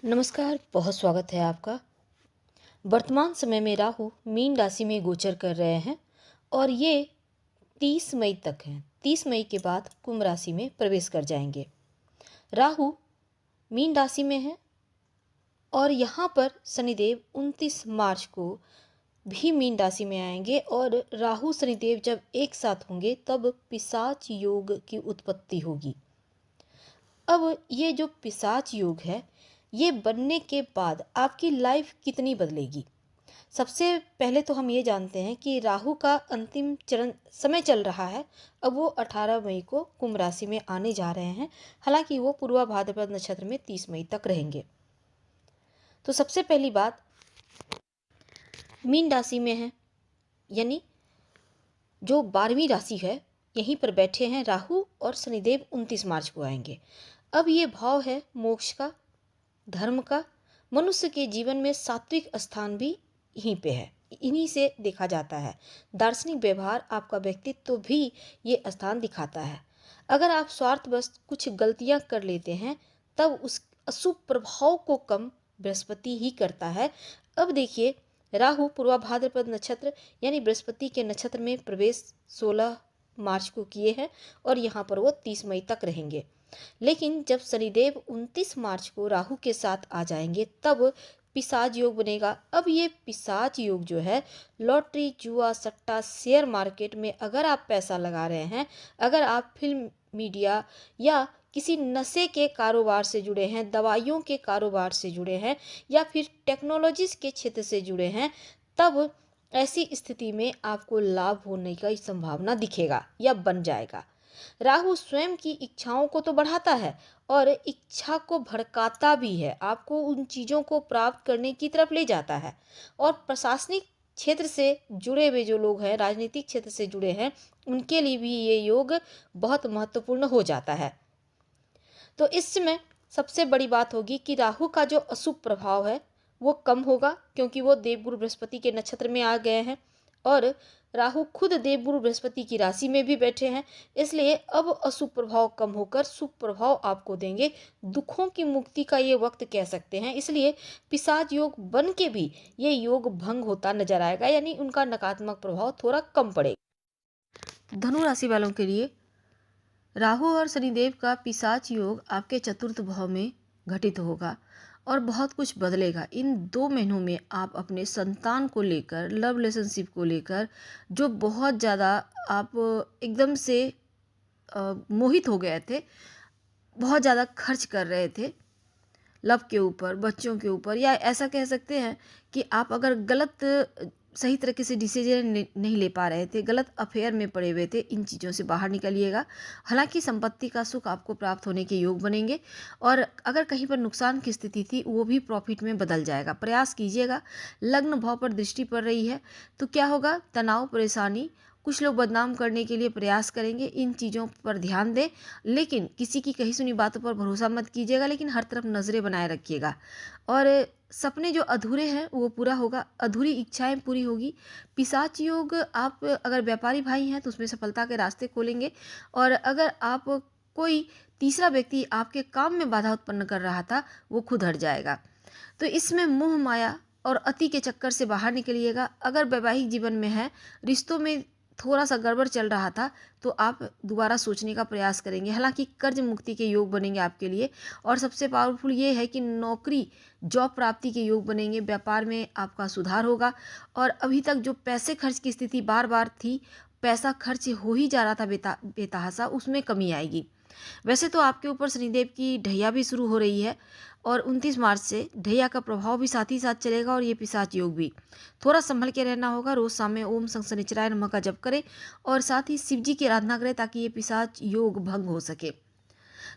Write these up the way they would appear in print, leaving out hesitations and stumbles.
नमस्कार, बहुत स्वागत है आपका। वर्तमान समय में राहु मीन राशि में गोचर कर रहे हैं और ये 30 मई तक हैं। 30 मई के बाद कुंभ राशि में प्रवेश कर जाएंगे। राहु मीन राशि में है और यहाँ पर शनिदेव 29 मार्च को भी मीन राशि में आएंगे और राहु शनिदेव जब एक साथ होंगे तब पिशाच योग की उत्पत्ति होगी। अब ये जो पिशाच योग है, ये बनने के बाद आपकी लाइफ कितनी बदलेगी। सबसे पहले तो हम ये जानते हैं कि राहु का अंतिम चरण समय चल रहा है। अब वो 18 मई को कुंभ राशि में आने जा रहे हैं। हालांकि वो पूर्वा भाद्रपद नक्षत्र में 30 मई तक रहेंगे। तो सबसे पहली बात, मीन राशि में है, यानी जो 12वीं राशि है, यहीं पर बैठे हैं राहु और शनिदेव 29 मार्च को आएंगे। अब ये भाव है मोक्ष का, धर्म का। मनुष्य के जीवन में सात्विक स्थान भी यहीं पे है, इन्हीं से देखा जाता है। दार्शनिक व्यवहार, आपका व्यक्तित्व भी ये स्थान दिखाता है। अगर आप स्वार्थवश कुछ गलतियां कर लेते हैं तब उस अशुभ प्रभाव को कम बृहस्पति ही करता है। अब देखिए, राहु पूर्वा भाद्रपद नक्षत्र यानी बृहस्पति के नक्षत्र में प्रवेश 16 मार्च को किए हैं और यहाँ पर वो 30 मई तक रहेंगे। लेकिन जब शनिदेव 29 मार्च को राहु के साथ आ जाएंगे तब पिशाच योग बनेगा। अब ये पिशाच योग जो है, लॉटरी, जुआ, सट्टा, शेयर मार्केट में अगर आप पैसा लगा रहे हैं, अगर आप फिल्म, मीडिया या किसी नशे के कारोबार से जुड़े हैं, दवाइयों के कारोबार से जुड़े हैं या फिर टेक्नोलॉजीज के क्षेत्र से जुड़े हैं, तब ऐसी स्थिति में आपको लाभ होने की संभावना दिखेगा या बन जाएगा। राहु स्वयं की इच्छाओं को तो बढ़ाता है और इच्छा को भड़काता भी है, आपको उन चीज़ों को प्राप्त करने की तरफ ले जाता है। और प्रशासनिक क्षेत्र से जुड़े हुए जो लोग हैं, राजनीतिक क्षेत्र से जुड़े हैं, उनके लिए भी ये योग बहुत महत्वपूर्ण हो जाता है। तो इसमें सबसे बड़ी बात होगी कि राहु का जो अशुभ प्रभाव है वो कम होगा, क्योंकि वो देवगुरु बृहस्पति के नक्षत्र में आ गए हैं और राहु खुद देवगुरु बृहस्पति की राशि में भी बैठे हैं। इसलिए अब अशुभ प्रभाव कम होकर शुभ प्रभाव आपको देंगे। दुखों की मुक्ति का ये वक्त कह सकते हैं। इसलिए पिशाच योग बन के भी ये योग भंग होता नजर आएगा, यानी उनका नकारात्मक प्रभाव थोड़ा कम पड़ेगा। धनु राशि वालों के लिए राहु और शनिदेव का पिशाच योग आपके चतुर्थ भाव में घटित होगा और बहुत कुछ बदलेगा। इन 2 महीनों में आप अपने संतान को लेकर, लव रिलेशनशिप को लेकर जो बहुत ज़्यादा आप एकदम से मोहित हो गए थे, बहुत ज़्यादा खर्च कर रहे थे लव के ऊपर, बच्चों के ऊपर, या ऐसा कह सकते हैं कि आप अगर गलत सही तरीके से डिसीजन नहीं ले पा रहे थे, गलत अफेयर में पड़े हुए थे, इन चीज़ों से बाहर निकलिएगा। हालांकि संपत्ति का सुख आपको प्राप्त होने के योग बनेंगे और अगर कहीं पर नुकसान की स्थिति थी वो भी प्रॉफिट में बदल जाएगा। प्रयास कीजिएगा। लग्न भाव पर दृष्टि पड़ रही है तो क्या होगा, तनाव, परेशानी, कुछ लोग बदनाम करने के लिए प्रयास करेंगे। इन चीज़ों पर ध्यान दें, लेकिन किसी की कही सुनी बातों पर भरोसा मत कीजिएगा, लेकिन हर तरफ नज़रें बनाए रखिएगा। और सपने जो अधूरे हैं वो पूरा होगा, अधूरी इच्छाएं पूरी होगी। पिशाच योग, आप अगर व्यापारी भाई हैं तो उसमें सफलता के रास्ते खोलेंगे और अगर आप कोई तीसरा व्यक्ति आपके काम में बाधा उत्पन्न कर रहा था वो खुद हट जाएगा। तो इसमें मोह माया और अति के चक्कर से बाहर निकलिएगा। अगर वैवाहिक जीवन में है, रिश्तों में थोड़ा सा गड़बड़ चल रहा था तो आप दोबारा सोचने का प्रयास करेंगे। हालांकि कर्ज मुक्ति के योग बनेंगे आपके लिए। और सबसे पावरफुल ये है कि नौकरी, जॉब प्राप्ति के योग बनेंगे। व्यापार में आपका सुधार होगा और अभी तक जो पैसे खर्च की स्थिति बार बार थी, पैसा खर्च हो ही जा रहा था बेतहाशा, उसमें कमी आएगी। वैसे तो आपके ऊपर शनिदेव की ढैया भी शुरू हो रही है और 29 मार्च से ढैया का प्रभाव भी साथ ही साथ चलेगा और ये पिशाच योग भी। थोड़ा संभल के रहना होगा। रोज शाम में ओम शं शनिचराय नमः का जप करें और साथ ही शिव जी की आराधना करें ताकि ये पिशाच योग भंग हो सके।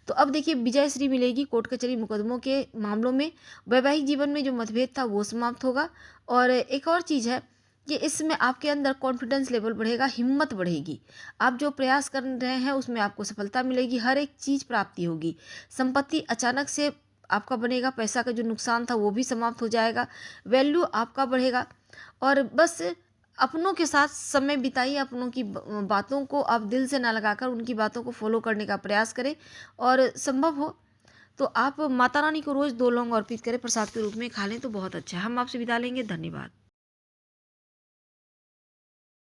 तो अब देखिए, विजय श्री मिलेगी कोर्ट कचहरी मुकदमों के मामलों में। वैवाहिक जीवन में जो मतभेद था वो समाप्त होगा। और एक और चीज़ है कि इसमें आपके अंदर कॉन्फिडेंस लेवल बढ़ेगा, हिम्मत बढ़ेगी। आप जो प्रयास कर रहे हैं उसमें आपको सफलता मिलेगी, हर एक चीज़ प्राप्ति होगी। संपत्ति अचानक से आपका बनेगा, पैसा का जो नुकसान था वो भी समाप्त हो जाएगा, वैल्यू आपका बढ़ेगा। और बस अपनों के साथ समय बिताइए, अपनों की बातों को आप दिल से ना लगाकर उनकी बातों को फॉलो करने का प्रयास करें और संभव हो तो आप माता रानी को रोज़ 2 लौंग अर्पित करें, प्रसाद के रूप में खा लें तो बहुत अच्छा है। हम आपसे विदा लेंगे, धन्यवाद।